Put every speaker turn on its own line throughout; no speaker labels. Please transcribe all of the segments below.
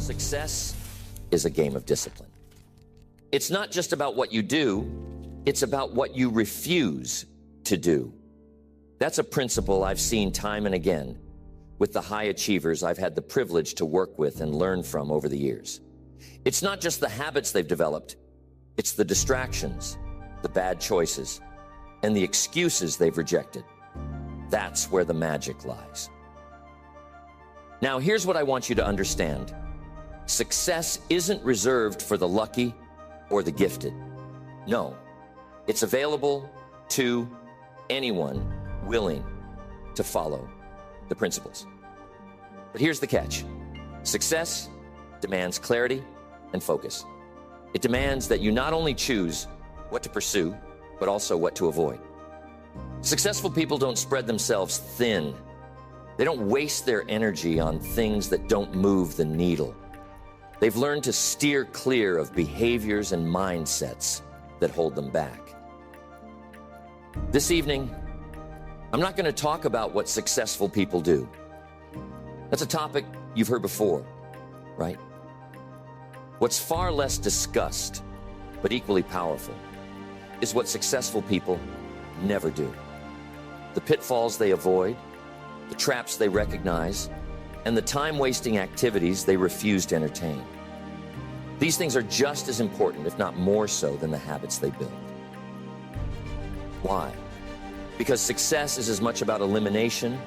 Success is a game of discipline. It's not just about what you do, it's about what you refuse to do. That's a principle I've seen time and again with the high achievers I've had the privilege to work with and learn from over the years. It's not just the habits they've developed, it's the distractions, the bad choices, and the excuses they've rejected. That's where the magic lies. Now, here's what I want you to understand. Success isn't reserved for the lucky or the gifted. No, it's available to anyone willing to follow the principles. But here's the catch. Success demands clarity and focus. It demands that you not only choose what to pursue, but also what to avoid. Successful people don't spread themselves thin. They don't waste their energy on things that don't move the needle. They've learned to steer clear of behaviors and mindsets that hold them back. This evening, I'm not going to talk about what successful people do. That's a topic you've heard before, right? What's far less discussed, but equally powerful, is what successful people never do. The pitfalls they avoid, the traps they recognize, and the time-wasting activities they refuse to entertain. These things are just as important, if not more so, than the habits they build. Why? Because success is as much about elimination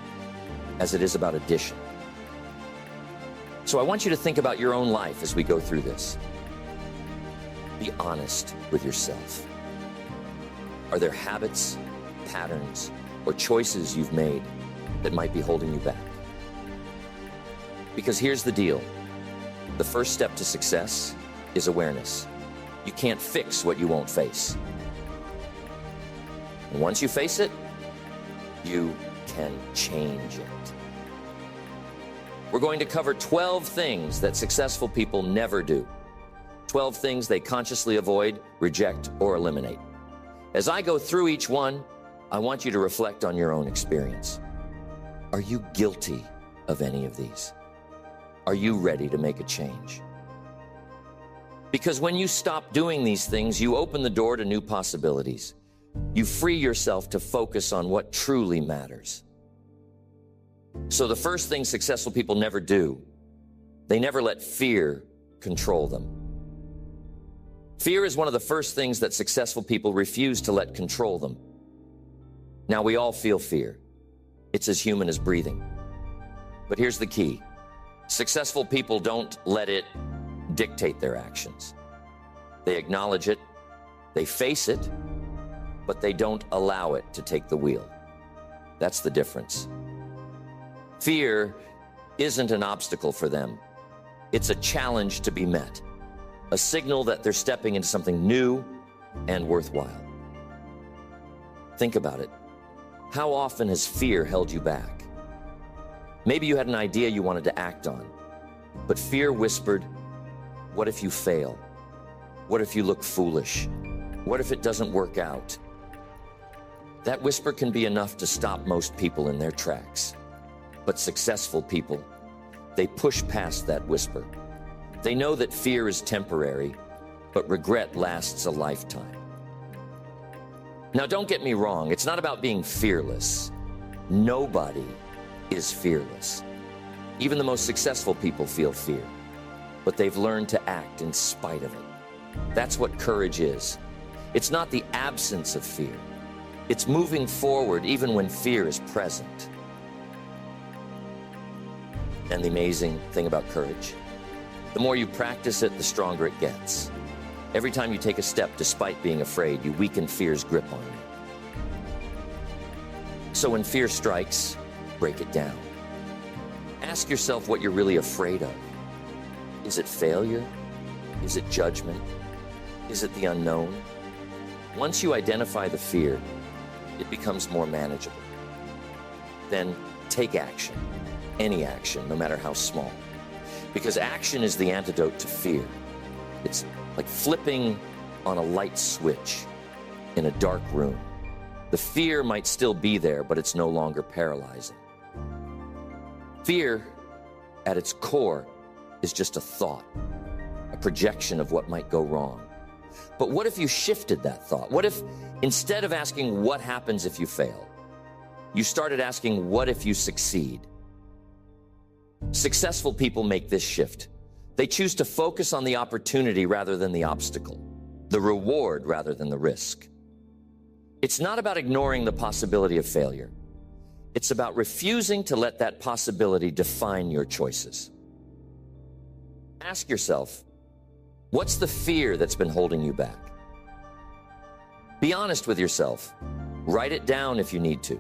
as it is about addition. So I want you to think about your own life as we go through this. Be honest with yourself. Are there habits, patterns, or choices you've made that might be holding you back? Because here's the deal. The first step to success is awareness. You can't fix what you won't face. And once you face it, you can change it. We're going to cover 12 things that successful people never do. 12 things they consciously avoid, reject, or eliminate. As I go through each one, I want you to reflect on your own experience. Are you guilty of any of these? Are you ready to make a change? Because when you stop doing these things, you open the door to new possibilities. You free yourself to focus on what truly matters. So the first thing successful people never do, they never let fear control them. Fear is one of the first things that successful people refuse to let control them. Now, we all feel fear. It's as human as breathing. But here's the key. Successful people don't let it dictate their actions. They acknowledge it, they face it, but they don't allow it to take the wheel. That's the difference. Fear isn't an obstacle for them. It's a challenge to be met, a signal that they're stepping into something new and worthwhile. Think about it. How often has fear held you back? Maybe you had an idea you wanted to act on, but fear whispered, what if you fail? What if you look foolish? What if it doesn't work out? That whisper can be enough to stop most people in their tracks. But successful people, they push past that whisper. They know that fear is temporary, but regret lasts a lifetime. Now, don't get me wrong. It's not about being fearless. Nobody is fearless. Even the most successful people feel fear, but they've learned to act in spite of it. That's what courage is. It's not the absence of fear. It's moving forward even when fear is present. And the amazing thing about courage, the more you practice it, the stronger it gets. Every time you take a step despite being afraid, you weaken fear's grip on you. So when fear strikes, break it down. Ask yourself what you're really afraid of. Is it failure? Is it judgment? Is it the unknown? Once you identify the fear, it becomes more manageable. Then take action, any action, no matter how small. Because action is the antidote to fear. It's like flipping on a light switch in a dark room. The fear might still be there, but it's no longer paralyzing. Fear, at its core, is just a thought, a projection of what might go wrong. But what if you shifted that thought? What if instead of asking what happens if you fail, you started asking what if you succeed? Successful people make this shift. They choose to focus on the opportunity rather than the obstacle, the reward rather than the risk. It's not about ignoring the possibility of failure. It's about refusing to let that possibility define your choices. Ask yourself, what's the fear that's been holding you back? Be honest with yourself. Write it down if you need to.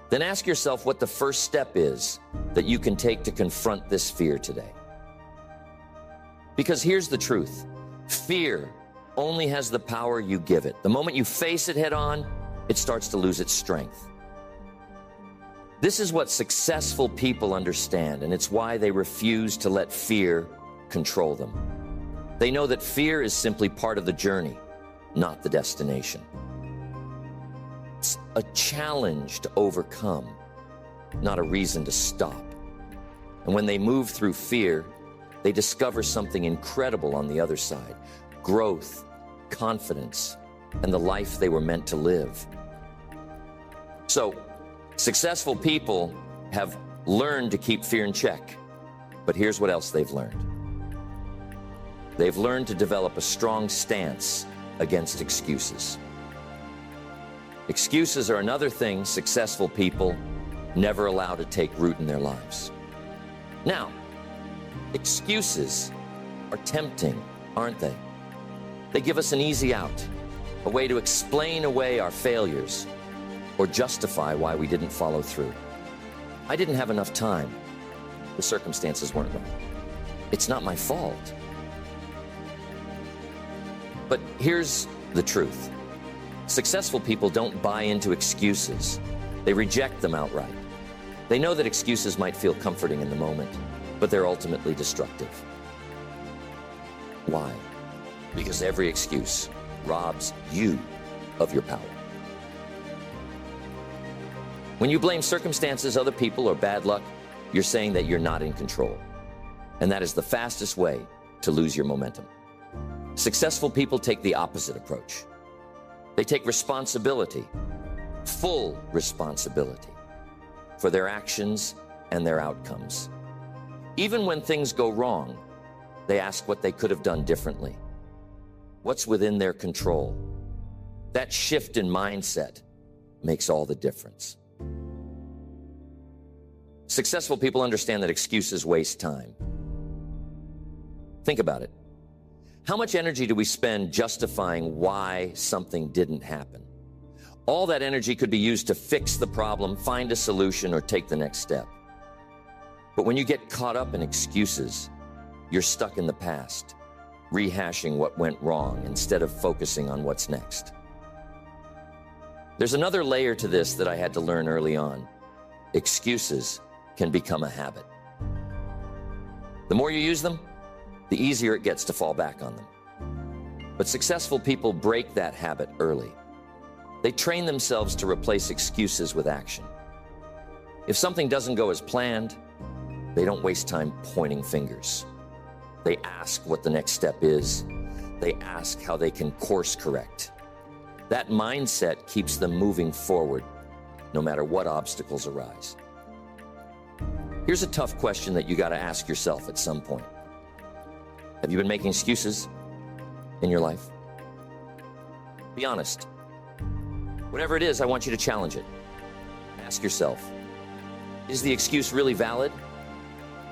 Then ask yourself what the first step is that you can take to confront this fear today. Because here's the truth. Fear only has the power you give it. The moment you face it head on, it starts to lose its strength. This is what successful people understand, and it's why they refuse to let fear control them. They know that fear is simply part of the journey, not the destination. It's a challenge to overcome, not a reason to stop. And when they move through fear, they discover something incredible on the other side: growth, confidence, and the life they were meant to live. So, successful people have learned to keep fear in check. But here's what else they've learned. They've learned to develop a strong stance against excuses. Excuses are another thing successful people never allow to take root in their lives. Now, excuses are tempting, aren't they? They give us an easy out, a way to explain away our failures or justify why we didn't follow through. I didn't have enough time. The circumstances weren't right. It's not my fault. But here's the truth. Successful people don't buy into excuses. They reject them outright. They know that excuses might feel comforting in the moment, but they're ultimately destructive. Why? Because every excuse robs you of your power. When you blame circumstances, other people, or bad luck, you're saying that you're not in control. And that is the fastest way to lose your momentum. Successful people take the opposite approach. They take responsibility, full responsibility, for their actions and their outcomes. Even when things go wrong, they ask what they could have done differently. What's within their control? That shift in mindset makes all the difference. Successful people understand that excuses waste time. Think about it. How much energy do we spend justifying why something didn't happen? All that energy could be used to fix the problem, find a solution, or take the next step. But when you get caught up in excuses, you're stuck in the past, rehashing what went wrong instead of focusing on what's next. There's another layer to this that I had to learn early on. Excuses can become a habit. The more you use them, the easier it gets to fall back on them. But successful people break that habit early. They train themselves to replace excuses with action. If something doesn't go as planned, they don't waste time pointing fingers. They ask what the next step is. They ask how they can course correct. That mindset keeps them moving forward, no matter what obstacles arise. Here's a tough question that you got to ask yourself at some point. Have you been making excuses in your life? Be honest. Whatever it is, I want you to challenge it. Ask yourself, is the excuse really valid,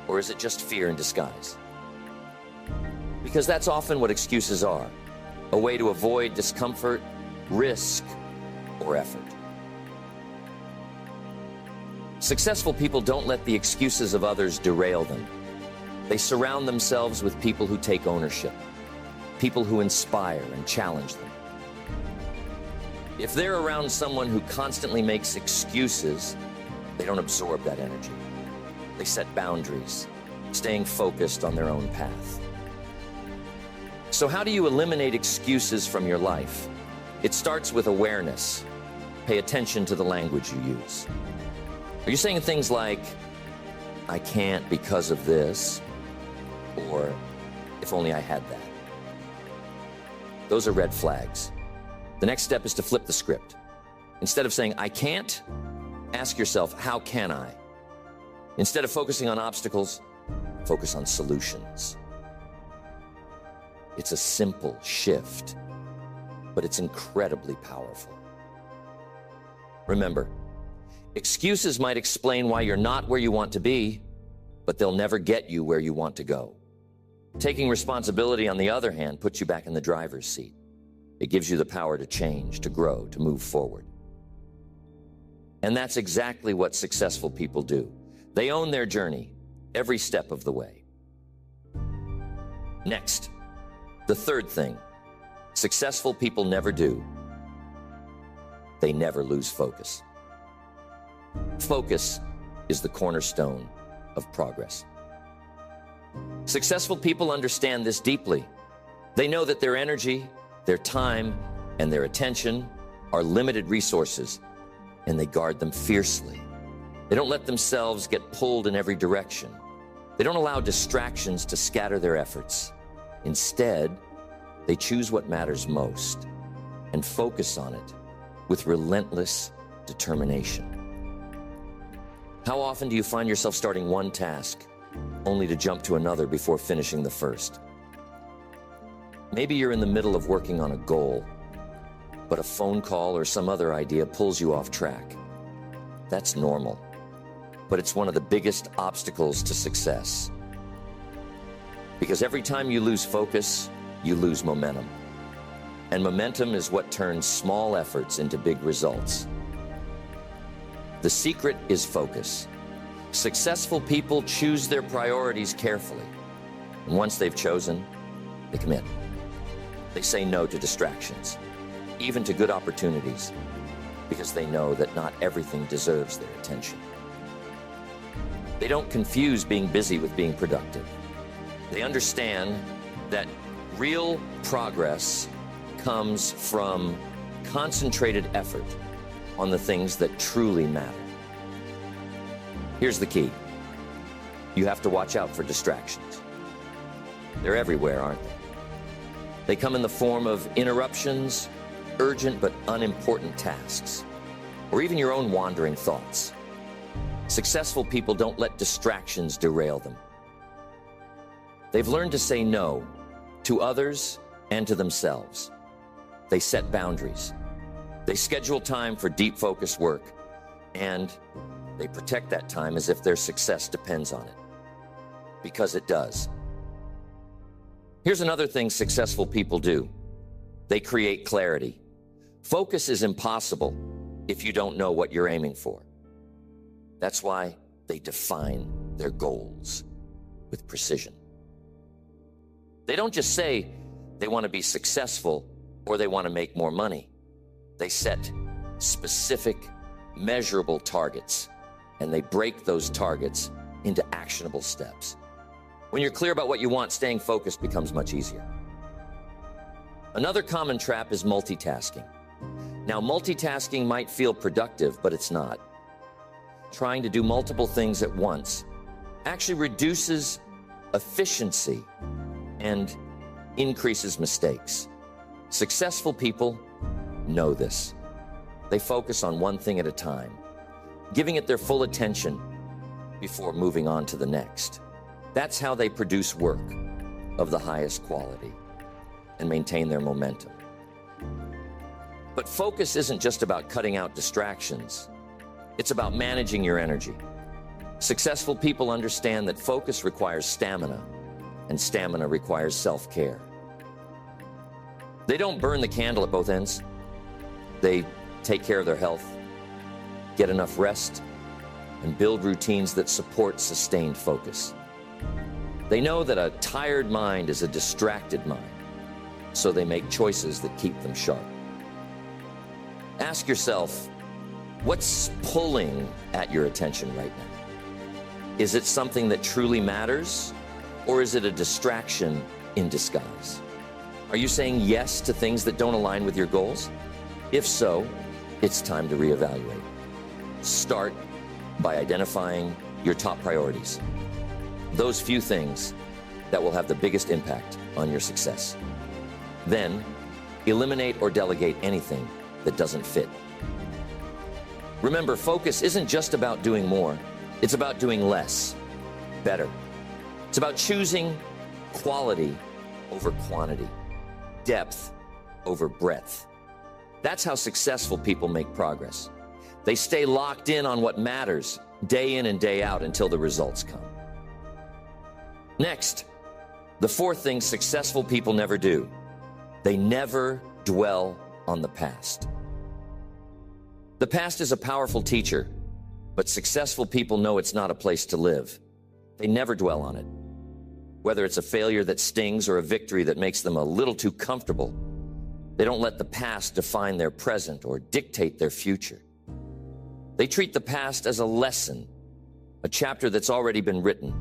or is it just fear in disguise? Because that's often what excuses are, a way to avoid discomfort, risk, or effort. Successful people don't let the excuses of others derail them. They surround themselves with people who take ownership, people who inspire and challenge them. If they're around someone who constantly makes excuses, they don't absorb that energy. They set boundaries, staying focused on their own path. So how do you eliminate excuses from your life? It starts with awareness. Pay attention to the language you use. Are you saying things like, I can't because of this? or if only I had that. Those are red flags. The next step is to flip the script. Instead of saying, I can't, ask yourself, how can I? Instead of focusing on obstacles, focus on solutions. It's a simple shift, but it's incredibly powerful. Remember, excuses might explain why you're not where you want to be, but they'll never get you where you want to go. Taking responsibility, on the other hand, puts you back in the driver's seat. It gives you the power to change, to grow, to move forward. And that's exactly what successful people do. They own their journey every step of the way. Next, the third thing successful people never do. They never lose focus. Focus is the cornerstone of progress. Successful people understand this deeply. They know that their energy, their time, and their attention are limited resources, and they guard them fiercely. They don't let themselves get pulled in every direction. They don't allow distractions to scatter their efforts. Instead, they choose what matters most and focus on it with relentless determination. How often do you find yourself starting one task only to jump to another before finishing the first? Maybe you're in the middle of working on a goal, but a phone call or some other idea pulls you off track. That's normal, but it's one of the biggest obstacles to success. Because every time you lose focus, you lose momentum. And momentum is what turns small efforts into big results. The secret is focus. Successful people choose their priorities carefully. And once they've chosen, they commit. They say no to distractions, even to good opportunities, because they know that not everything deserves their attention. They don't confuse being busy with being productive. They understand that real progress comes from concentrated effort on the things that truly matter. Here's the key. You have to watch out for distractions. They're everywhere, aren't they? They come in the form of interruptions, urgent but unimportant tasks, or even your own wandering thoughts. Successful people don't let distractions derail them. They've learned to say no to others and to themselves. They set boundaries. They schedule time for deep focused work, and they protect that time as if their success depends on it. Because it does. Here's another thing successful people do. They create clarity. Focus is impossible if you don't know what you're aiming for. That's why they define their goals with precision. They don't just say they want to be successful or they want to make more money. They set specific, measurable targets, and they break those targets into actionable steps. When you're clear about what you want, staying focused becomes much easier. Another common trap is multitasking. Now, multitasking might feel productive, but it's not. Trying to do multiple things at once actually reduces efficiency and increases mistakes. Successful people know this. They focus on one thing at a time, giving it their full attention before moving on to the next. That's how they produce work of the highest quality and maintain their momentum. But focus isn't just about cutting out distractions. It's about managing your energy. Successful people understand that focus requires stamina, and stamina requires self-care. They don't burn the candle at both ends. They take care of their health, get enough rest, and build routines that support sustained focus. They know that a tired mind is a distracted mind, so they make choices that keep them sharp. Ask yourself, what's pulling at your attention right now? Is it something that truly matters, or is it a distraction in disguise? Are you saying yes to things that don't align with your goals? If so, it's time to reevaluate. Start by identifying your top priorities. Those few things that will have the biggest impact on your success. Then, eliminate or delegate anything that doesn't fit. Remember, focus isn't just about doing more. It's about doing less, better. It's about choosing quality over quantity, depth over breadth. That's how successful people make progress. They stay locked in on what matters day in and day out until the results come. Next, the fourth thing successful people never do. They never dwell on the past. The past is a powerful teacher, but successful people know it's not a place to live. They never dwell on it. Whether it's a failure that stings or a victory that makes them a little too comfortable, they don't let the past define their present or dictate their future. They treat the past as a lesson, a chapter that's already been written,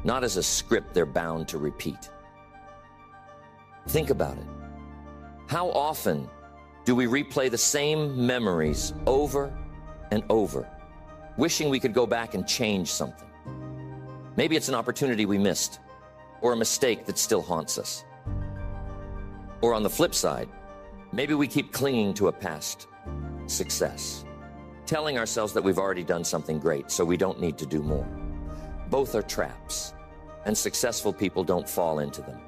not as a script they're bound to repeat. Think about it. How often do we replay the same memories over and over, wishing we could go back and change something? Maybe it's an opportunity we missed, or a mistake that still haunts us. Or on the flip side, maybe we keep clinging to a past success, telling ourselves that we've already done something great, so we don't need to do more. Both are traps, and successful people don't fall into them.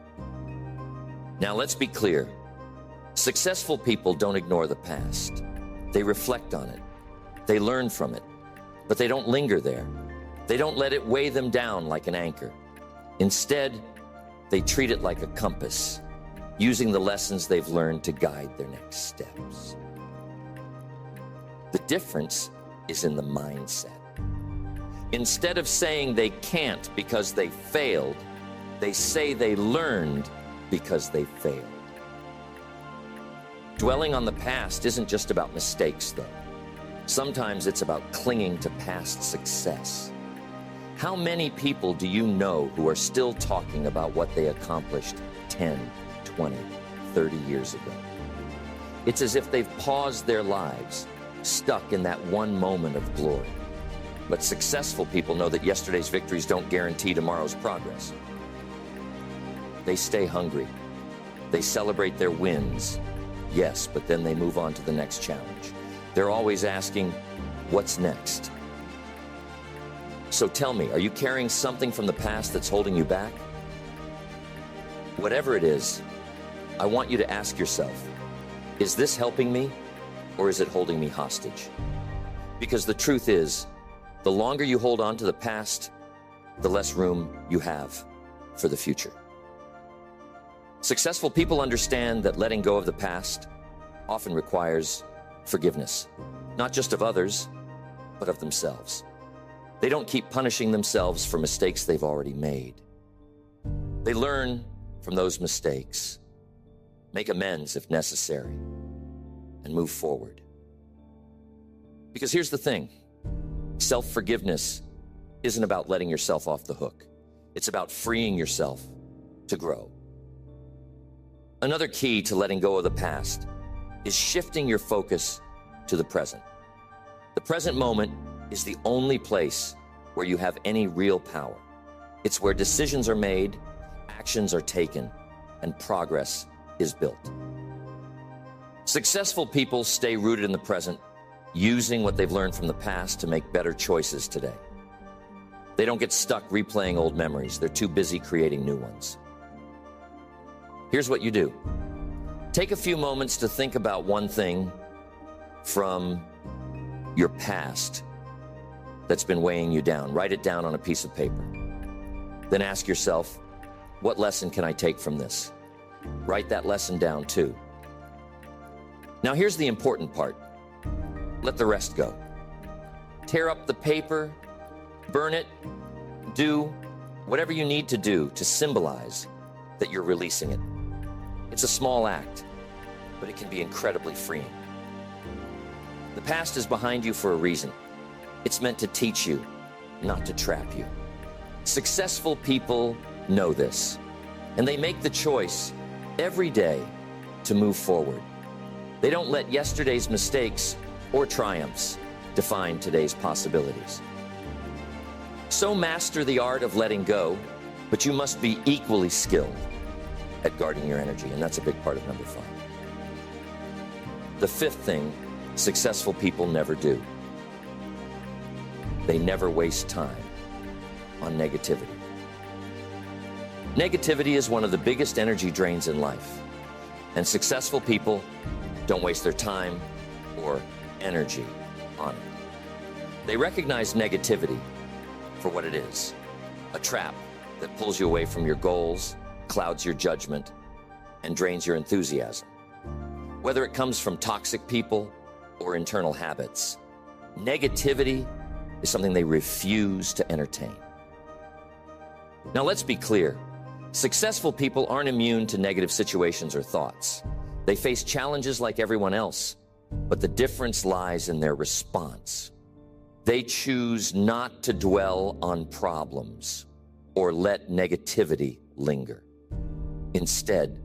Now, let's be clear. Successful people don't ignore the past. They reflect on it. They learn from it, but they don't linger there. They don't let it weigh them down like an anchor. Instead, they treat it like a compass, using the lessons they've learned to guide their next steps. The difference is in the mindset. Instead of saying they can't because they failed, they say they learned because they failed. Dwelling on the past isn't just about mistakes, though. Sometimes it's about clinging to past success. How many people do you know who are still talking about what they accomplished 10, 20, 30 years ago? It's as if they've paused their lives, stuck in that one moment of glory. But successful people know that yesterday's victories don't guarantee tomorrow's progress. They stay hungry. They celebrate their wins. Yes, but then they move on to the next challenge. They're always asking, what's next? So tell me, are you carrying something from the past that's holding you back? Whatever it is, I want you to ask yourself, is this helping me or is it holding me hostage? Because the truth is, the longer you hold on to the past, the less room you have for the future. Successful people understand that letting go of the past often requires forgiveness, not just of others, but of themselves. They don't keep punishing themselves for mistakes they've already made. They learn from those mistakes, make amends if necessary, and move forward. Because here's the thing, self-forgiveness isn't about letting yourself off the hook. It's about freeing yourself to grow. Another key to letting go of the past is shifting your focus to the present. The present moment is the only place where you have any real power. It's where decisions are made, actions are taken, and progress is built. Successful people stay rooted in the present, using what they've learned from the past to make better choices today. They don't get stuck replaying old memories. They're too busy creating new ones. Here's what you do. Take a few moments to think about one thing from your past that's been weighing you down. Write it down on a piece of paper. Then ask yourself, what lesson can I take from this? Write that lesson down too. Now here's the important part. Let the rest go. Tear up the paper, burn it, do whatever you need to do to symbolize that you're releasing it. It's a small act, but it can be incredibly freeing. The past is behind you for a reason. It's meant to teach you, not to trap you. Successful people know this, and they make the choice every day to move forward. They don't let yesterday's mistakes or triumphs define today's possibilities. So master the art of letting go But you must be equally skilled at guarding your energy, and that's a big part of number 5. The 5th thing successful people never do: they never waste time on negativity. Negativity is one of the biggest energy drains in life, and successful people don't waste their time or energy on it. They recognize negativity for what it is: a trap that pulls you away from your goals, clouds your judgment, and drains your enthusiasm. Whether it comes from toxic people or internal habits, negativity is something they refuse to entertain. Now, let's be clear. Successful people aren't immune to negative situations or thoughts. They face challenges like everyone else, but the difference lies in their response. They choose not to dwell on problems or let negativity linger. Instead,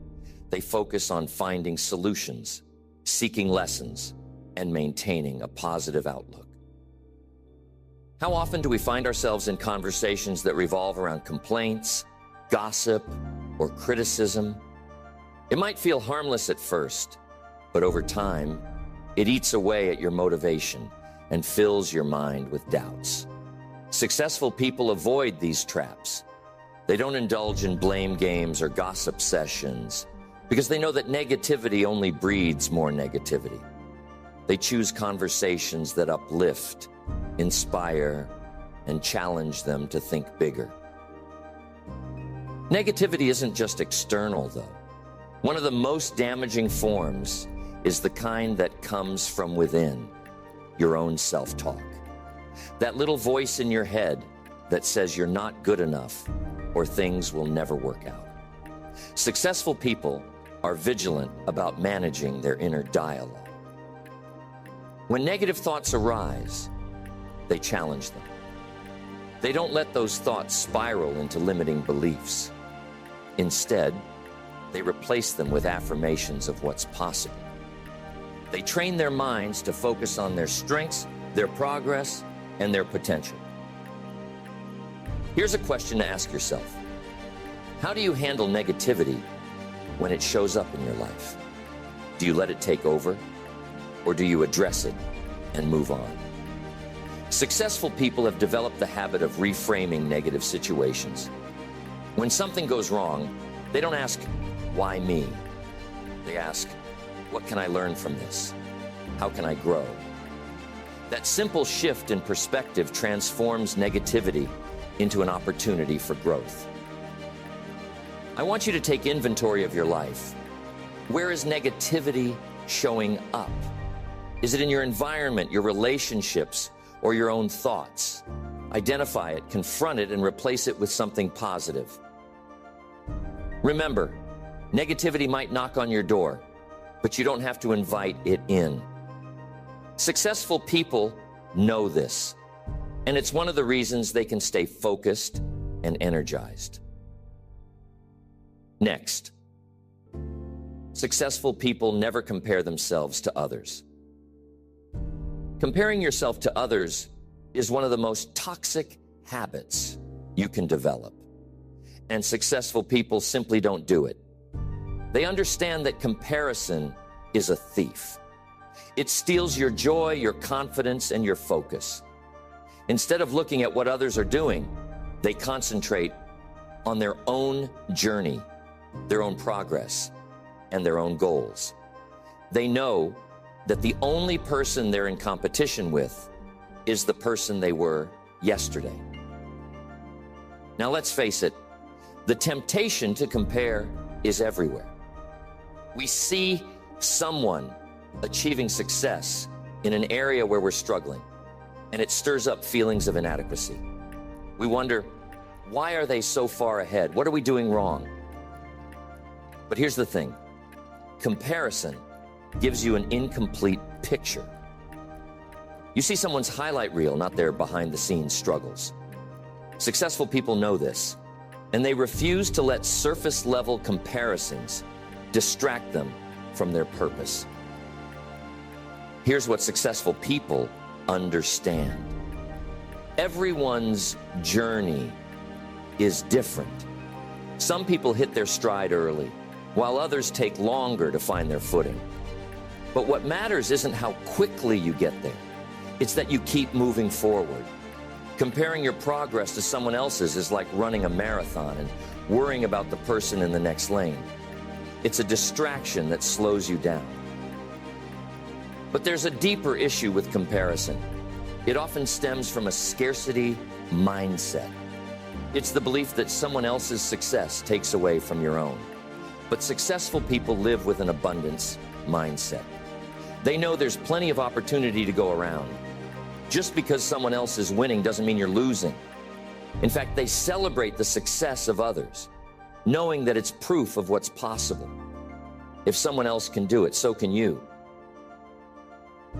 they focus on finding solutions, seeking lessons, and maintaining a positive outlook. How often do we find ourselves in conversations that revolve around complaints, gossip, or criticism? It might feel harmless at first, but over time, it eats away at your motivation and fills your mind with doubts. Successful people avoid these traps. They don't indulge in blame games or gossip sessions because they know that negativity only breeds more negativity. They choose conversations that uplift, inspire, and challenge them to think bigger. Negativity isn't just external, though. One of the most damaging forms is the kind that comes from within, your own self-talk. That little voice in your head that says you're not good enough or things will never work out. Successful people are vigilant about managing their inner dialogue. When negative thoughts arise, they challenge them. They don't let those thoughts spiral into limiting beliefs. Instead, they replace them with affirmations of what's possible. They train their minds to focus on their strengths, their progress, and their potential. Here's a question to ask yourself. How do you handle negativity when it shows up in your life? Do you let it take over, or do you address it and move on? Successful people have developed the habit of reframing negative situations. When something goes wrong, they don't ask, "Why me?" They ask, "What can I learn from this? How can I grow?" That simple shift in perspective transforms negativity into an opportunity for growth. I want you to take inventory of your life. Where is negativity showing up? Is it in your environment, your relationships, or your own thoughts? Identify it, confront it, and replace it with something positive. Remember, negativity might knock on your door, but you don't have to invite it in. Successful people know this, and it's one of the reasons they can stay focused and energized. Next, successful people never compare themselves to others. Comparing yourself to others is one of the most toxic habits you can develop, and successful people simply don't do it. They understand that comparison is a thief. It steals your joy, your confidence, and your focus. Instead of looking at what others are doing, they concentrate on their own journey, their own progress, and their own goals. They know that the only person they're in competition with is the person they were yesterday. Now, let's face it, the temptation to compare is everywhere. We see someone achieving success in an area where we're struggling, and it stirs up feelings of inadequacy. We wonder, why are they so far ahead? What are we doing wrong? But here's the thing. Comparison gives you an incomplete picture. You see someone's highlight reel, not their behind-the-scenes struggles. Successful people know this, and they refuse to let surface-level comparisons distract them from their purpose. Here's what successful people understand. Everyone's journey is different, Some people hit their stride early, while others take longer to find their footing. But what matters isn't how quickly you get there. It's that you keep moving forward. Comparing your progress to someone else's is like running a marathon and worrying about the person in the next lane. It's a distraction that slows you down. But there's a deeper issue with comparison. It often stems from a scarcity mindset. It's the belief that someone else's success takes away from your own. But successful people live with an abundance mindset. They know there's plenty of opportunity to go around. Just because someone else is winning doesn't mean you're losing. In fact, they celebrate the success of others, knowing that it's proof of what's possible. If someone else can do it, so can you.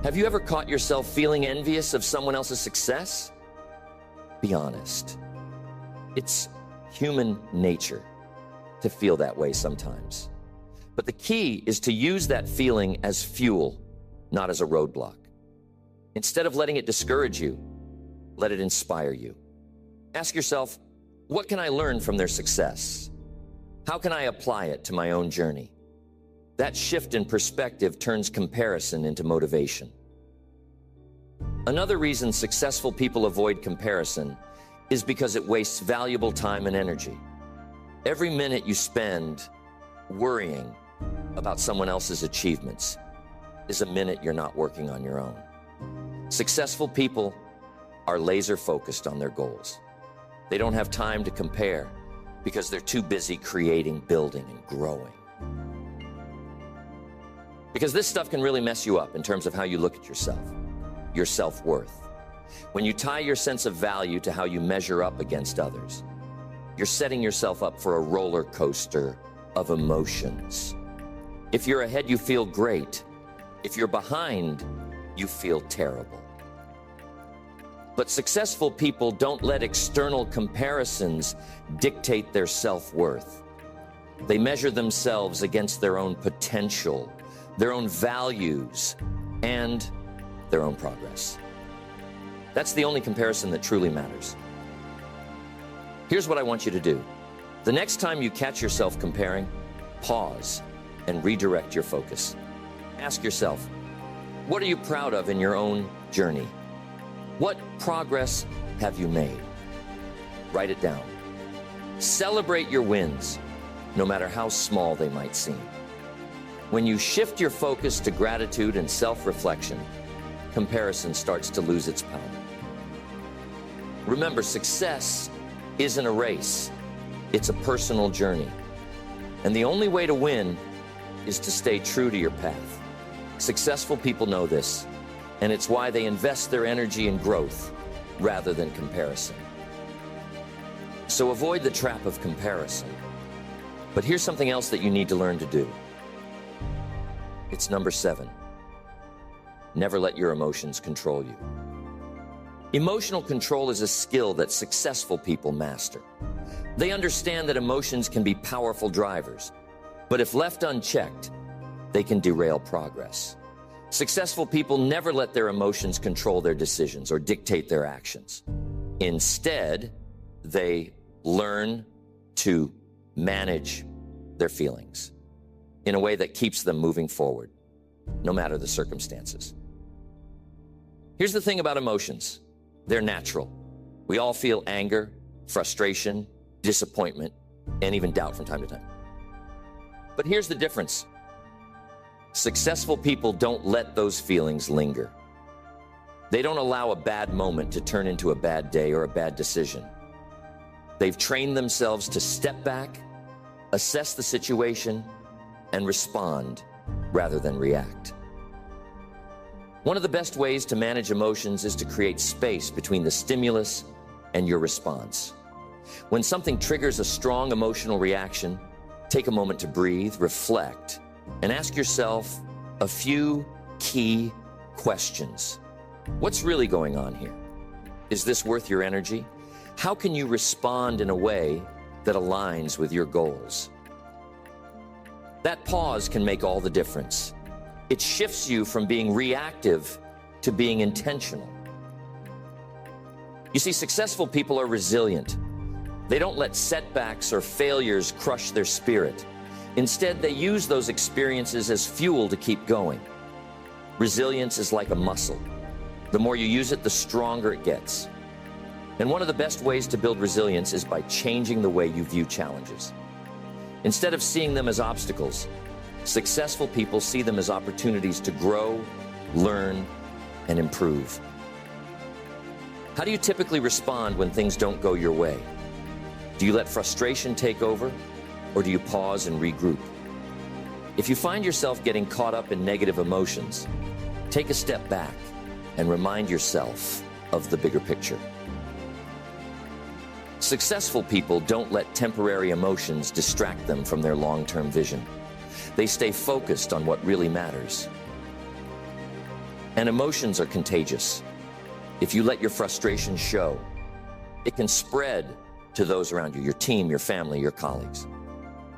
Have you ever caught yourself feeling envious of someone else's success? Be honest. It's human nature to feel that way sometimes. But the key is to use that feeling as fuel, not as a roadblock. Instead of letting it discourage you, let it inspire you. Ask yourself, what can I learn from their success? How can I apply it to my own journey? That shift in perspective turns comparison into motivation. Another reason successful people avoid comparison is because it wastes valuable time and energy. Every minute you spend worrying about someone else's achievements is a minute you're not working on your own. Successful people are laser focused on their goals. They don't have time to compare because they're too busy creating, building, and growing. Because this stuff can really mess you up in terms of how you look at yourself, your self-worth. When you tie your sense of value to how you measure up against others, you're setting yourself up for a roller coaster of emotions. If you're ahead, you feel great. If you're behind, you feel terrible. But successful people don't let external comparisons dictate their self-worth. They measure themselves against their own potential, their own values, and their own progress. That's the only comparison that truly matters. Here's what I want you to do. The next time you catch yourself comparing, pause and redirect your focus. Ask yourself, what are you proud of in your own journey? What progress have you made? Write it down. Celebrate your wins, no matter how small they might seem. When you shift your focus to gratitude and self-reflection, comparison starts to lose its power. Remember, success isn't a race. It's a personal journey. And the only way to win is to stay true to your path. Successful people know this, and it's why they invest their energy in growth rather than comparison. So avoid the trap of comparison. But here's something else that you need to learn to do. It's number 7. Never let your emotions control you. Emotional control is a skill that successful people master. They understand that emotions can be powerful drivers, but if left unchecked, they can derail progress. Successful people never let their emotions control their decisions or dictate their actions. Instead, they learn to manage their feelings in a way that keeps them moving forward, no matter the circumstances. Here's the thing about emotions. They're natural. We all feel anger, frustration, disappointment, and even doubt from time to time. But here's the difference. Successful people don't let those feelings linger. They don't allow a bad moment to turn into a bad day or a bad decision. They've trained themselves to step back, assess the situation, and respond rather than react. One of the best ways to manage emotions is to create space between the stimulus and your response. When something triggers a strong emotional reaction, take a moment to breathe, reflect, and ask yourself a few key questions. What's really going on here? Is this worth your energy? How can you respond in a way that aligns with your goals? That pause can make all the difference. It shifts you from being reactive to being intentional. You see, successful people are resilient. They don't let setbacks or failures crush their spirit. Instead, they use those experiences as fuel to keep going. Resilience is like a muscle. The more you use it, the stronger it gets. And one of the best ways to build resilience is by changing the way you view challenges. Instead of seeing them as obstacles, successful people see them as opportunities to grow, learn, and improve. How do you typically respond when things don't go your way? Do you let frustration take over, or do you pause and regroup? If you find yourself getting caught up in negative emotions, take a step back and remind yourself of the bigger picture. Successful people don't let temporary emotions distract them from their long-term vision. They stay focused on what really matters. And emotions are contagious. If you let your frustration show, it can spread to those around you, your team, your family, your colleagues.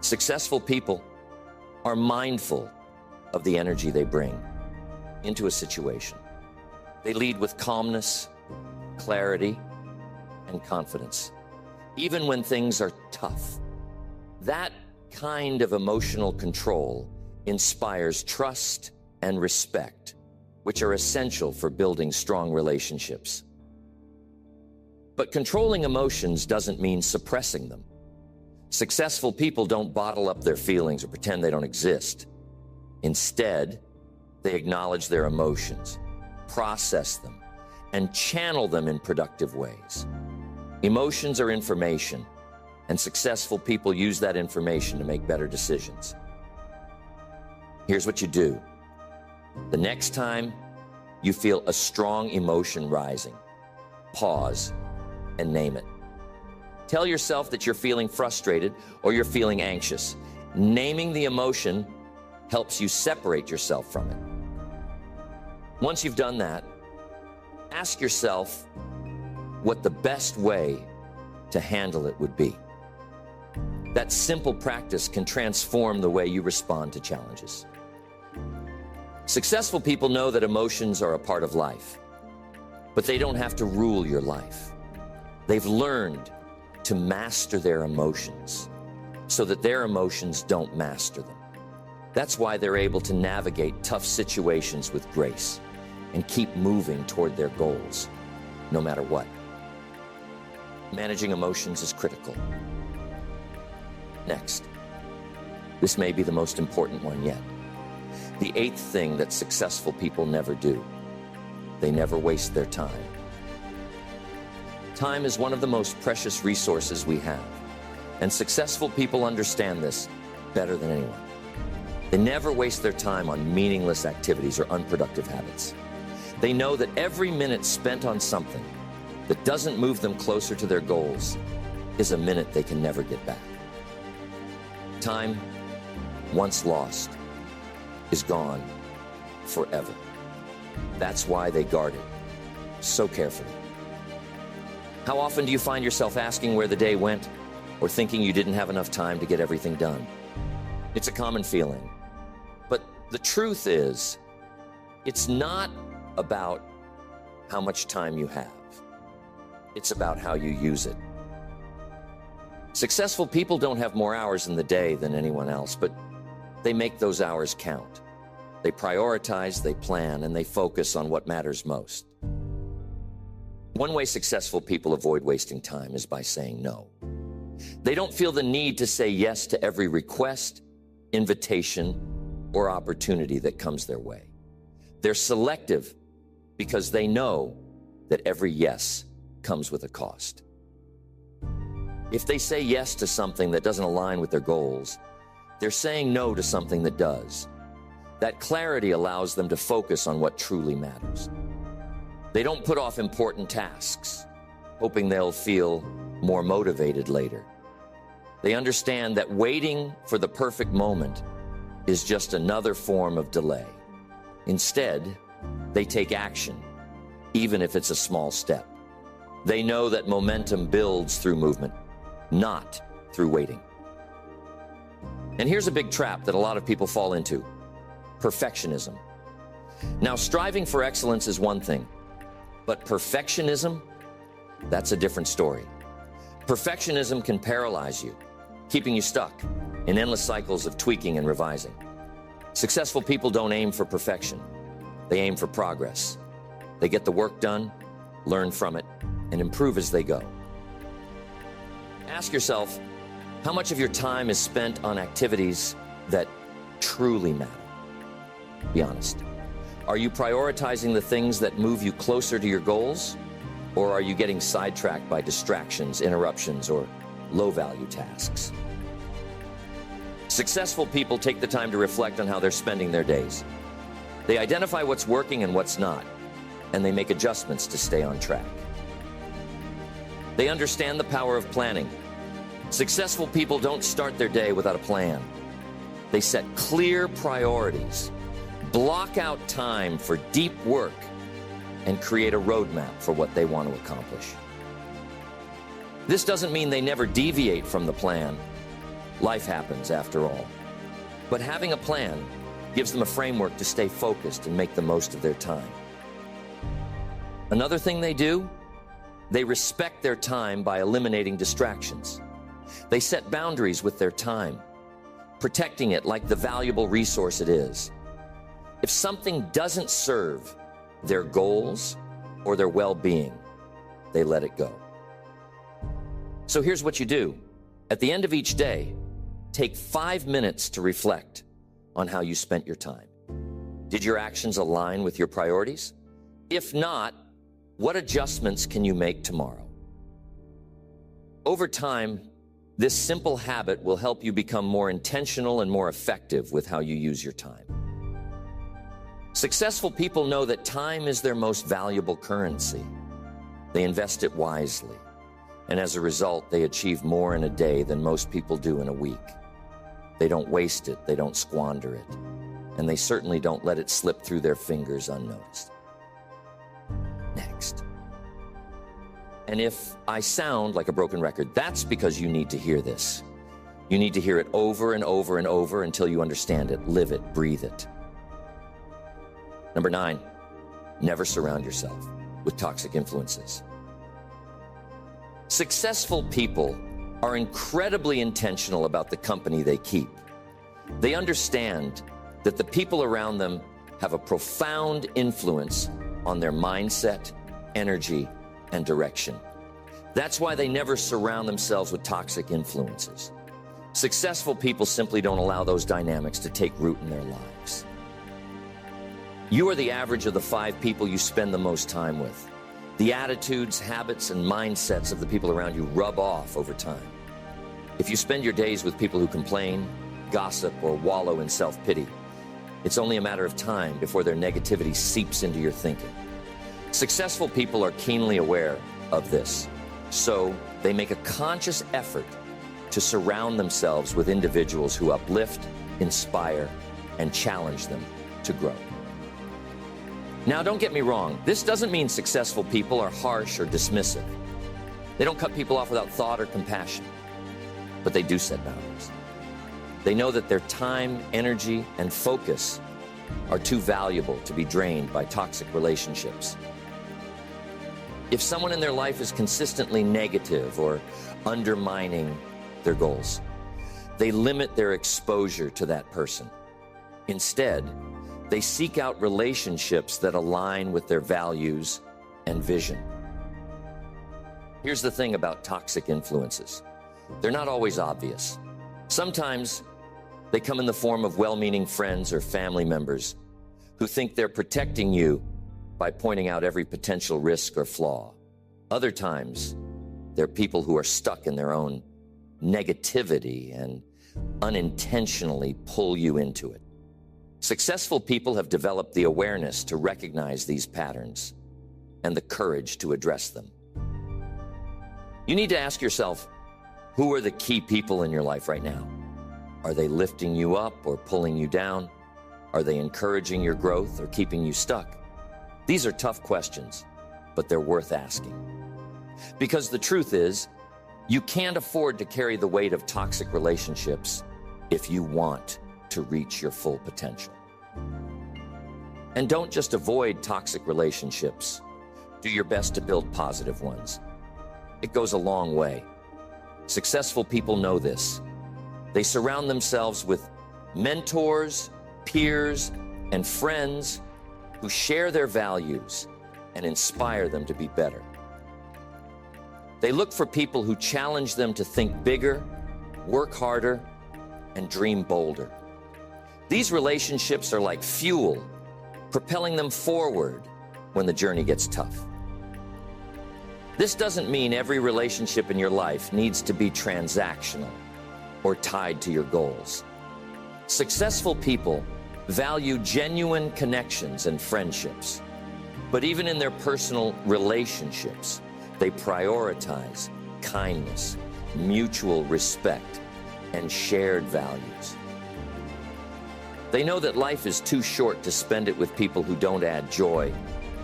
Successful people are mindful of the energy they bring into a situation. They lead with calmness, clarity, and confidence, even when things are tough. That kind of emotional control inspires trust and respect, which are essential for building strong relationships. But controlling emotions doesn't mean suppressing them. Successful people don't bottle up their feelings or pretend they don't exist. Instead, they acknowledge their emotions, process them, and channel them in productive ways. Emotions are information, and successful people use that information to make better decisions. Here's what you do. The next time you feel a strong emotion rising, pause and name it. Tell yourself that you're feeling frustrated or you're feeling anxious. Naming the emotion helps you separate yourself from it. Once you've done that, ask yourself what the best way to handle it would be. That simple practice can transform the way you respond to challenges. Successful people know that emotions are a part of life, but they don't have to rule your life. They've learned to master their emotions so that their emotions don't master them. That's why they're able to navigate tough situations with grace and keep moving toward their goals, no matter what. Managing emotions is critical. Next, this may be the most important one yet. The 8th thing that successful people never do: they never waste their time. Time is one of the most precious resources we have, and successful people understand this better than anyone. They never waste their time on meaningless activities or unproductive habits. They know that every minute spent on something that doesn't move them closer to their goals is a minute they can never get back. Time, once lost, is gone forever. That's why they guard it so carefully. How often do you find yourself asking where the day went, or thinking you didn't have enough time to get everything done? It's a common feeling. But the truth is, it's not about how much time you have. It's about how you use it. Successful people don't have more hours in the day than anyone else, but they make those hours count. They prioritize, they plan, and they focus on what matters most. One way successful people avoid wasting time is by saying no. They don't feel the need to say yes to every request, invitation, or opportunity that comes their way. They're selective because they know that every yes comes with a cost. If they say yes to something that doesn't align with their goals, they're saying no to something that does. That clarity allows them to focus on what truly matters. They don't put off important tasks, hoping they'll feel more motivated later. They understand that waiting for the perfect moment is just another form of delay. Instead, they take action, even if it's a small step. They know that momentum builds through movement, not through waiting. And here's a big trap that a lot of people fall into: perfectionism. Now, striving for excellence is one thing, but perfectionism, that's a different story. Perfectionism can paralyze you, keeping you stuck in endless cycles of tweaking and revising. Successful people don't aim for perfection. They aim for progress. They get the work done, learn from it, and improve as they go. Ask yourself, how much of your time is spent on activities that truly matter? Be honest. Are you prioritizing the things that move you closer to your goals? Or are you getting sidetracked by distractions, interruptions, or low-value tasks? Successful people take the time to reflect on how they're spending their days. They identify what's working and what's not, and they make adjustments to stay on track. They understand the power of planning. Successful people don't start their day without a plan. They set clear priorities, block out time for deep work, and create a roadmap for what they want to accomplish. This doesn't mean they never deviate from the plan. Life happens after all. But having a plan gives them a framework to stay focused and make the most of their time. Another thing they do, they respect their time by eliminating distractions. They set boundaries with their time, protecting it like the valuable resource it is. If something doesn't serve their goals or their well-being, they let it go. So here's what you do. At the end of each day, take 5 minutes to reflect on how you spent your time. Did your actions align with your priorities? If not, what adjustments can you make tomorrow? Over time, this simple habit will help you become more intentional and more effective with how you use your time. Successful people know that time is their most valuable currency. They invest it wisely, and as a result, they achieve more in a day than most people do in a week. They don't waste it, they don't squander it, and they certainly don't let it slip through their fingers unnoticed. Next. And if I sound like a broken record, that's because you need to hear this. You need to hear it over and over and over until you understand it, live it, breathe it. Number 9, never surround yourself with toxic influences. Successful people are incredibly intentional about the company they keep. They understand that the people around them have a profound influence on their mindset, energy, and direction. That's why they never surround themselves with toxic influences. Successful people simply don't allow those dynamics to take root in their lives. You are the average of the 5 people you spend the most time with. The attitudes, habits, and mindsets of the people around you rub off over time. If you spend your days with people who complain, gossip, or wallow in self-pity, it's only a matter of time before their negativity seeps into your thinking. Successful people are keenly aware of this, so they make a conscious effort to surround themselves with individuals who uplift, inspire, and challenge them to grow. Now, don't get me wrong, this doesn't mean successful people are harsh or dismissive. They don't cut people off without thought or compassion, but they do set boundaries. They know that their time, energy, and focus are too valuable to be drained by toxic relationships. If someone in their life is consistently negative or undermining their goals, they limit their exposure to that person. Instead, they seek out relationships that align with their values and vision. Here's the thing about toxic influences. They're not always obvious. Sometimes they come in the form of well-meaning friends or family members who think they're protecting you by pointing out every potential risk or flaw. Other times, they're people who are stuck in their own negativity and unintentionally pull you into it. Successful people have developed the awareness to recognize these patterns and the courage to address them. You need to ask yourself, who are the key people in your life right now? Are they lifting you up or pulling you down? Are they encouraging your growth or keeping you stuck? These are tough questions, but they're worth asking. Because the truth is, you can't afford to carry the weight of toxic relationships if you want to reach your full potential. And don't just avoid toxic relationships. Do your best to build positive ones. It goes a long way. Successful people know this. They surround themselves with mentors, peers, and friends who share their values and inspire them to be better. They look for people who challenge them to think bigger, work harder, and dream bolder. These relationships are like fuel, propelling them forward when the journey gets tough. This doesn't mean every relationship in your life needs to be transactional or tied to your goals. Successful people value genuine connections and friendships, but even in their personal relationships, they prioritize kindness, mutual respect, and shared values. They know that life is too short to spend it with people who don't add joy,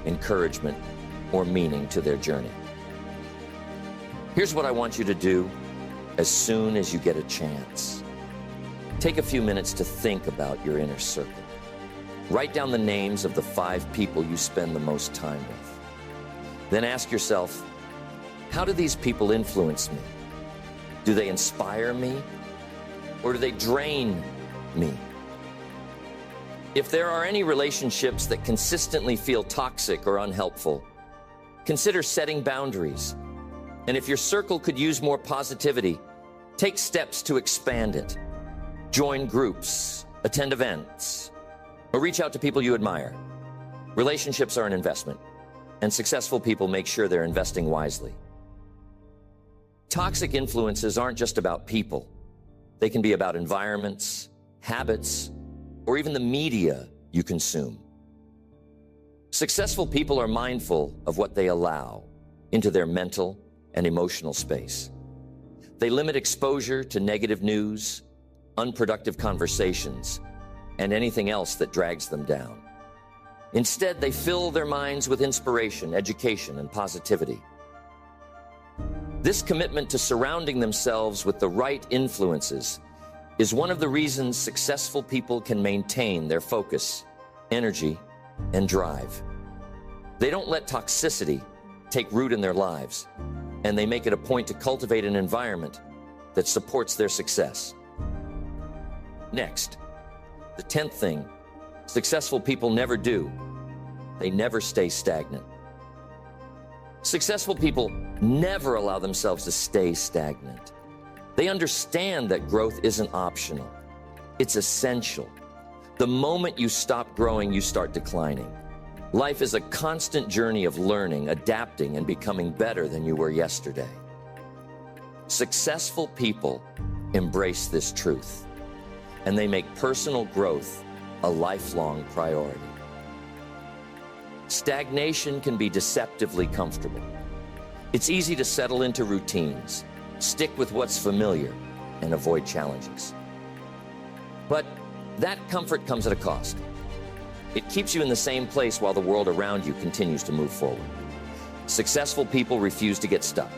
encouragement, or meaning to their journey. Here's what I want you to do as soon as you get a chance. Take a few minutes to think about your inner circle. Write down the names of the 5 people you spend the most time with. Then ask yourself, how do these people influence me? Do they inspire me? Or do they drain me? If there are any relationships that consistently feel toxic or unhelpful, consider setting boundaries. And if your circle could use more positivity, take steps to expand it. Join groups, attend events, or reach out to people you admire. Relationships are an investment, and successful people make sure they're investing wisely. Toxic influences aren't just about people. They can be about environments, habits, or even the media you consume. Successful people are mindful of what they allow into their mental and emotional space. They limit exposure to negative news, unproductive conversations, and anything else that drags them down. Instead, they fill their minds with inspiration, education, and positivity. This commitment to surrounding themselves with the right influences is one of the reasons successful people can maintain their focus, energy, and drive. They don't let toxicity take root in their lives, and they make it a point to cultivate an environment that supports their success. Next, the 10th thing successful people never do: they never stay stagnant. Successful people never allow themselves to stay stagnant. They understand that growth isn't optional. It's essential. The moment you stop growing, you start declining. Life is a constant journey of learning, adapting, and becoming better than you were yesterday. Successful people embrace this truth, and they make personal growth a lifelong priority. Stagnation can be deceptively comfortable. It's easy to settle into routines, stick with what's familiar, and avoid challenges. But that comfort comes at a cost. It keeps you in the same place while the world around you continues to move forward. Successful people refuse to get stuck.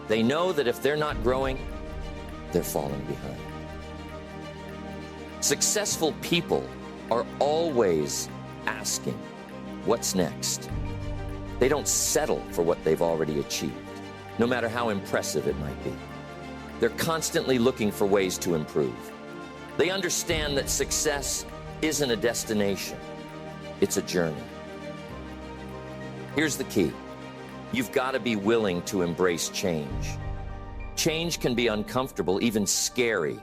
They know that if they're not growing, they're falling behind. Successful people are always asking, what's next? They don't settle for what they've already achieved, no matter how impressive it might be. They're constantly looking for ways to improve. They understand that success isn't a destination, it's a journey. Here's the key. You've got to be willing to embrace change. Change can be uncomfortable, even scary,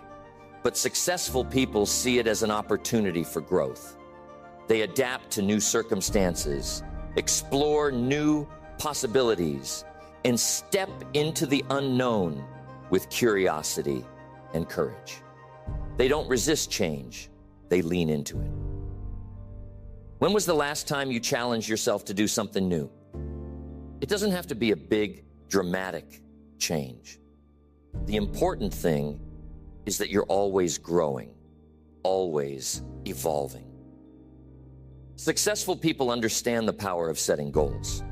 but successful people see it as an opportunity for growth. They adapt to new circumstances, explore new possibilities, and step into the unknown with curiosity and courage. They don't resist change, they lean into it. When was the last time you challenged yourself to do something new? It doesn't have to be a big, dramatic change. The important thing is that you're always growing, always evolving. Successful people understand the power of setting goals.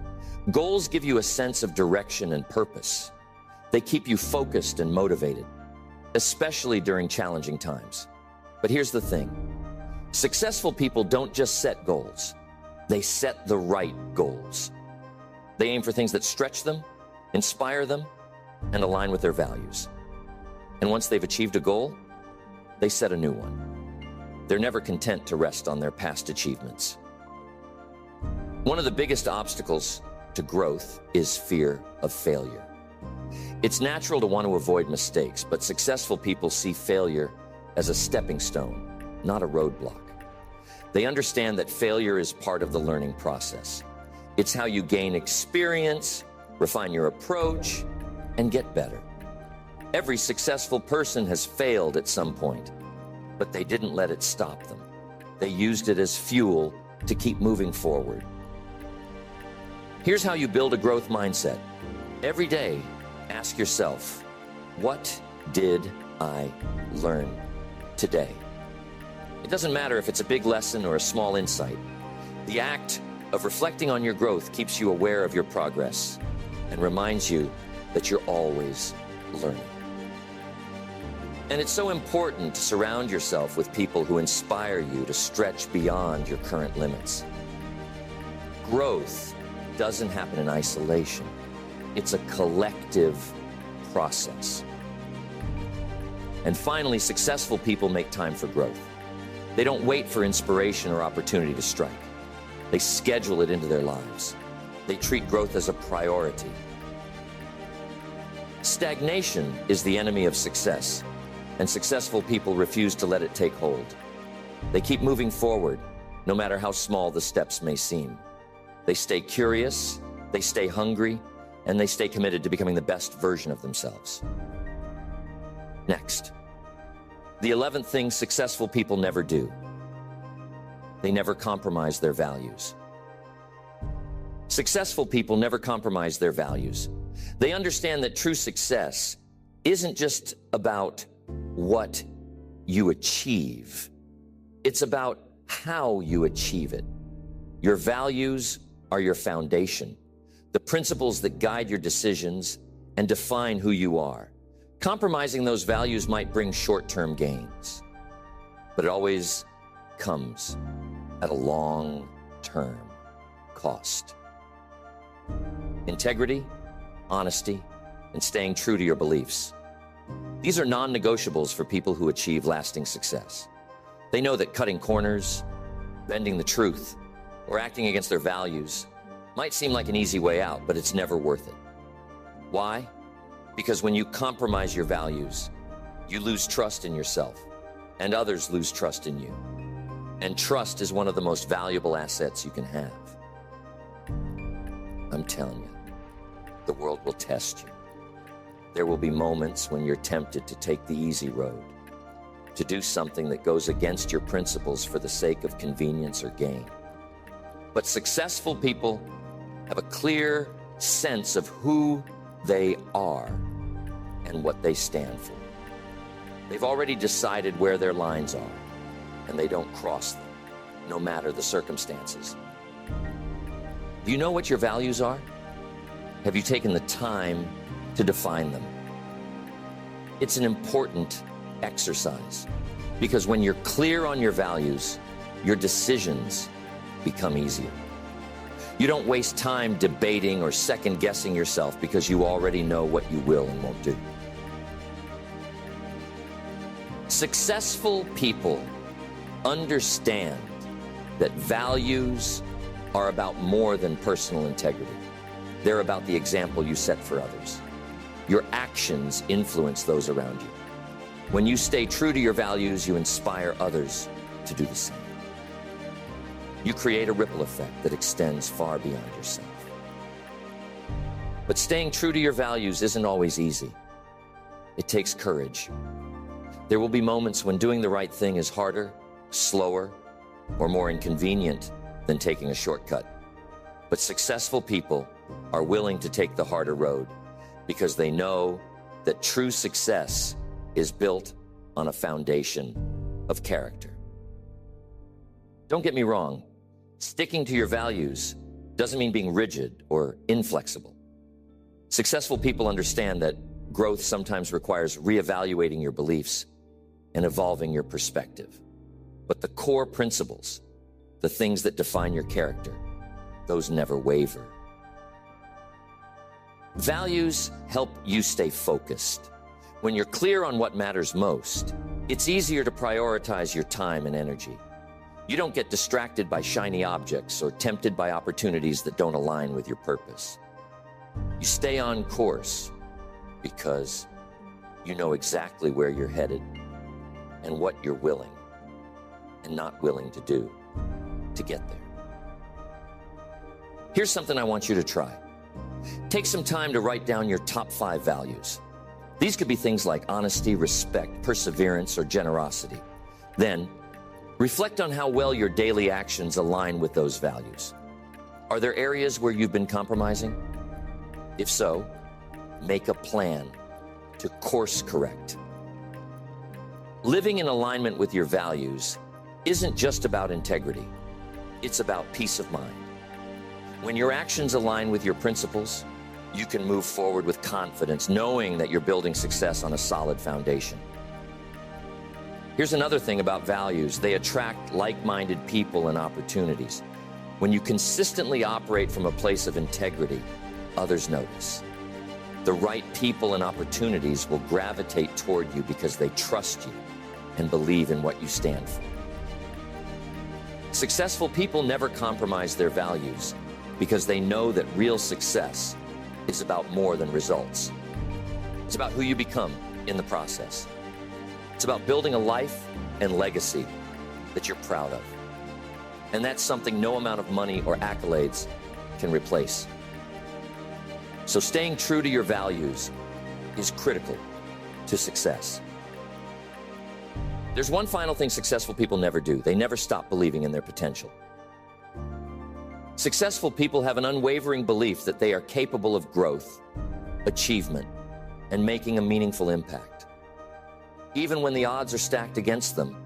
Goals give you a sense of direction and purpose. They keep you focused and motivated, especially during challenging times. But here's the thing. Successful people don't just set goals. They set the right goals. They aim for things that stretch them, inspire them, and align with their values. And once they've achieved a goal, they set a new one. They're never content to rest on their past achievements. One of the biggest obstacles to growth is fear of failure. It's natural to want to avoid mistakes, but successful people see failure as a stepping stone, not a roadblock. They understand that failure is part of the learning process. It's how you gain experience, refine your approach, and get better. Every successful person has failed at some point, but they didn't let it stop them. They used it as fuel to keep moving forward. Here's how you build a growth mindset. Every day, ask yourself, what did I learn today? It doesn't matter if it's a big lesson or a small insight. The act of reflecting on your growth keeps you aware of your progress and reminds you that you're always learning. And it's so important to surround yourself with people who inspire you to stretch beyond your current limits. Growth doesn't happen in isolation. It's a collective process. And finally, successful people make time for growth. They don't wait for inspiration or opportunity to strike. They schedule it into their lives. They treat growth as a priority. Stagnation is the enemy of success, and successful people refuse to let it take hold. They keep moving forward, no matter how small the steps may seem. They stay curious, they stay hungry, and they stay committed to becoming the best version of themselves. Next, the 11th thing successful people never do. They never compromise their values. Successful people never compromise their values. They understand that true success isn't just about what you achieve. It's about how you achieve it. Your values are your foundation, the principles that guide your decisions and define who you are. Compromising those values might bring short-term gains, but it always comes at a long-term cost. Integrity, honesty, and staying true to your beliefs. These are non-negotiables for people who achieve lasting success. They know that cutting corners, bending the truth, or acting against their values might seem like an easy way out, but it's never worth it. Why? Because when you compromise your values, you lose trust in yourself, and others lose trust in you. And trust is one of the most valuable assets you can have. I'm telling you, the world will test you. There will be moments when you're tempted to take the easy road, to do something that goes against your principles for the sake of convenience or gain. But successful people have a clear sense of who they are and what they stand for. They've already decided where their lines are, and they don't cross them, no matter the circumstances. Do you know what your values are? Have you taken the time to define them? It's an important exercise, because when you're clear on your values, your decisions become easier. You don't waste time debating or second-guessing yourself because you already know what you will and won't do. Successful people understand that values are about more than personal integrity. They're about the example you set for others. Your actions influence those around you. When you stay true to your values, you inspire others to do the same. You create a ripple effect that extends far beyond yourself. But staying true to your values isn't always easy. It takes courage. There will be moments when doing the right thing is harder, slower, or more inconvenient than taking a shortcut. But successful people are willing to take the harder road because they know that true success is built on a foundation of character. Don't get me wrong. Sticking to your values doesn't mean being rigid or inflexible. Successful people understand that growth sometimes requires reevaluating your beliefs and evolving your perspective. But the core principles, the things that define your character, those never waver. Values help you stay focused. When you're clear on what matters most, it's easier to prioritize your time and energy. You don't get distracted by shiny objects or tempted by opportunities that don't align with your purpose. You stay on course because you know exactly where you're headed and what you're willing and not willing to do to get there. Here's something I want you to try. Take some time to write down your top 5 values. These could be things like honesty, respect, perseverance, or generosity. Then, reflect on how well your daily actions align with those values. Are there areas where you've been compromising? If so, make a plan to course correct. Living in alignment with your values isn't just about integrity. It's about peace of mind. When your actions align with your principles, you can move forward with confidence, knowing that you're building success on a solid foundation. Here's another thing about values. They attract like-minded people and opportunities. When you consistently operate from a place of integrity, others notice. The right people and opportunities will gravitate toward you because they trust you and believe in what you stand for. Successful people never compromise their values because they know that real success is about more than results. It's about who you become in the process. It's about building a life and legacy that you're proud of. And that's something no amount of money or accolades can replace. So staying true to your values is critical to success. There's one final thing successful people never do. They never stop believing in their potential. Successful people have an unwavering belief that they are capable of growth, achievement, and making a meaningful impact. Even when the odds are stacked against them,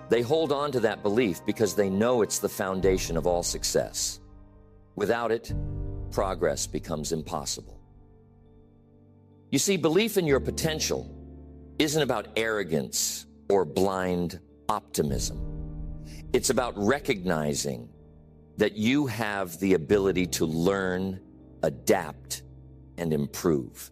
they hold on to that belief because they know it's the foundation of all success. Without it, progress becomes impossible. You see, belief in your potential isn't about arrogance or blind optimism. It's about recognizing that you have the ability to learn, adapt, and improve.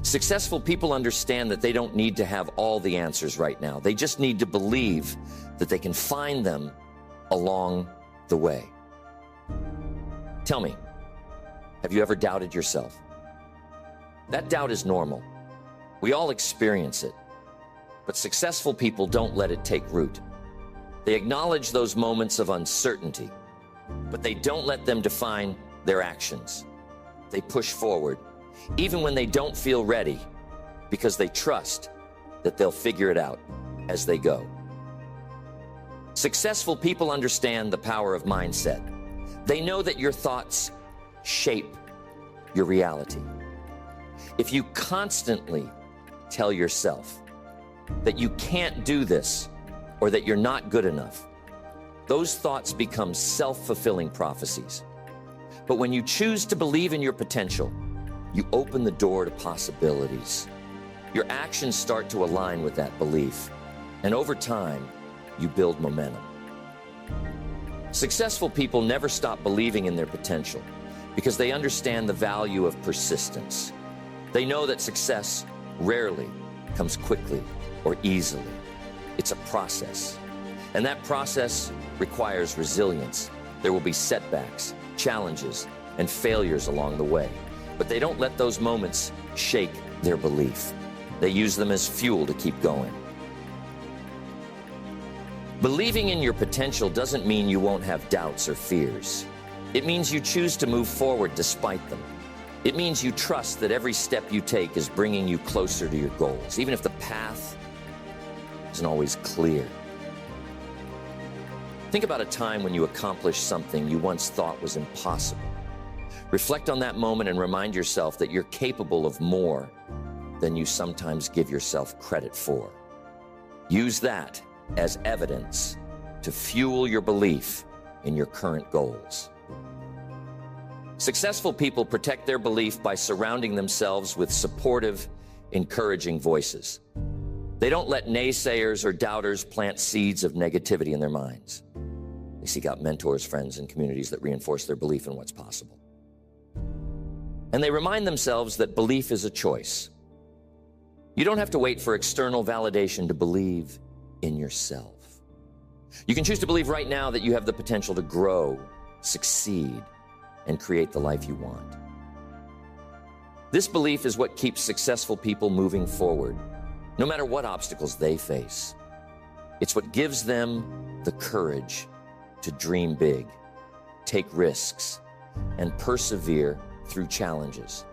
Successful people understand that they don't need to have all the answers right now. They just need to believe that they can find them along the way. Tell me, have you ever doubted yourself? That doubt is normal. We all experience it. But successful people don't let it take root. They acknowledge those moments of uncertainty, but they don't let them define their actions. They push forward, even when they don't feel ready, because they trust that they'll figure it out as they go. Successful people understand the power of mindset. They know that your thoughts shape your reality. If you constantly tell yourself that you can't do this or that you're not good enough, those thoughts become self-fulfilling prophecies. But when you choose to believe in your potential, you open the door to possibilities. Your actions start to align with that belief, and over time, you build momentum. Successful people never stop believing in their potential because they understand the value of persistence. They know that success rarely comes quickly or easily. It's a process, and that process requires resilience. There will be setbacks, challenges, and failures along the way, but they don't let those moments shake their belief. They use them as fuel to keep going. Believing in your potential doesn't mean you won't have doubts or fears. It means you choose to move forward despite them. It means you trust that every step you take is bringing you closer to your goals, even if the path isn't always clear. Think about a time when you accomplished something you once thought was impossible. Reflect on that moment and remind yourself that you're capable of more than you sometimes give yourself credit for. Use that as evidence to fuel your belief in your current goals. Successful people protect their belief by surrounding themselves with supportive, encouraging voices. They don't let naysayers or doubters plant seeds of negativity in their minds. They seek out mentors, friends, and communities that reinforce their belief in what's possible. And they remind themselves that belief is a choice. You don't have to wait for external validation to believe in yourself. You can choose to believe right now that you have the potential to grow, succeed, and create the life you want. This belief is what keeps successful people moving forward, no matter what obstacles they face. It's what gives them the courage to dream big, take risks, and persevere through challenges.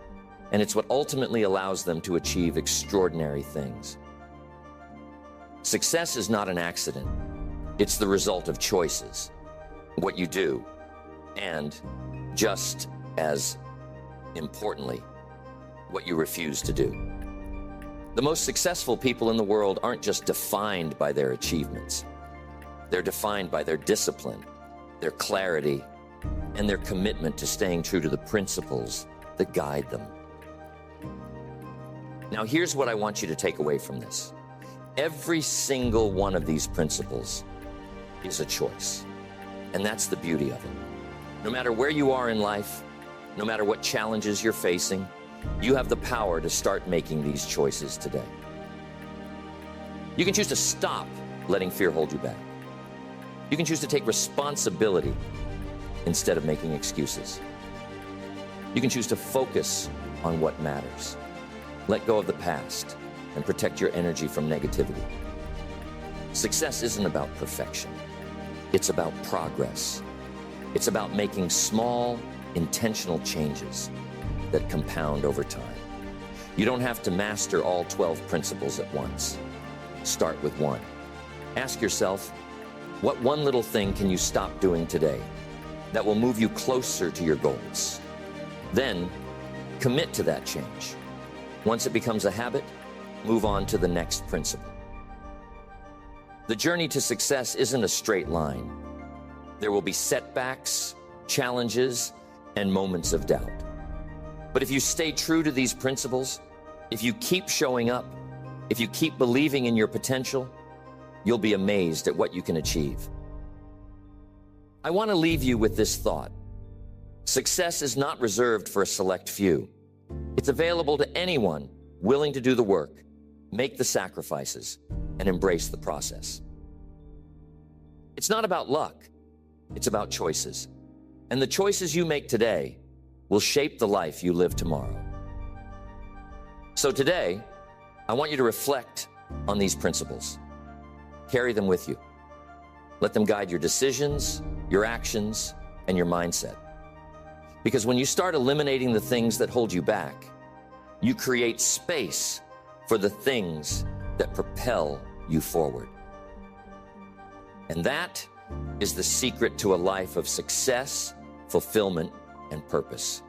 And it's what ultimately allows them to achieve extraordinary things. Success is not an accident. It's the result of choices, what you do, and just as importantly, what you refuse to do. The most successful people in the world aren't just defined by their achievements. They're defined by their discipline, their clarity, and their commitment to staying true to the principles that guide them. Now, here's what I want you to take away from this. Every single one of these principles is a choice, and that's the beauty of it. No matter where you are in life, no matter what challenges you're facing, you have the power to start making these choices today. You can choose to stop letting fear hold you back. You can choose to take responsibility instead of making excuses. You can choose to focus on what matters. Let go of the past and protect your energy from negativity. Success isn't about perfection. It's about progress. It's about making small, intentional changes that compound over time. You don't have to master all 12 principles at once. Start with one. Ask yourself, what one little thing can you stop doing today that will move you closer to your goals? Then, commit to that change. Once it becomes a habit, move on to the next principle. The journey to success isn't a straight line. There will be setbacks, challenges, and moments of doubt. But if you stay true to these principles, if you keep showing up, if you keep believing in your potential, you'll be amazed at what you can achieve. I want to leave you with this thought. Success is not reserved for a select few. It's available to anyone willing to do the work, make the sacrifices, and embrace the process. It's not about luck. It's about choices. And the choices you make today will shape the life you live tomorrow. So today, I want you to reflect on these principles. Carry them with you. Let them guide your decisions, your actions, and your mindset. Because when you start eliminating the things that hold you back, you create space for the things that propel you forward. And that is the secret to a life of success, fulfillment, and purpose.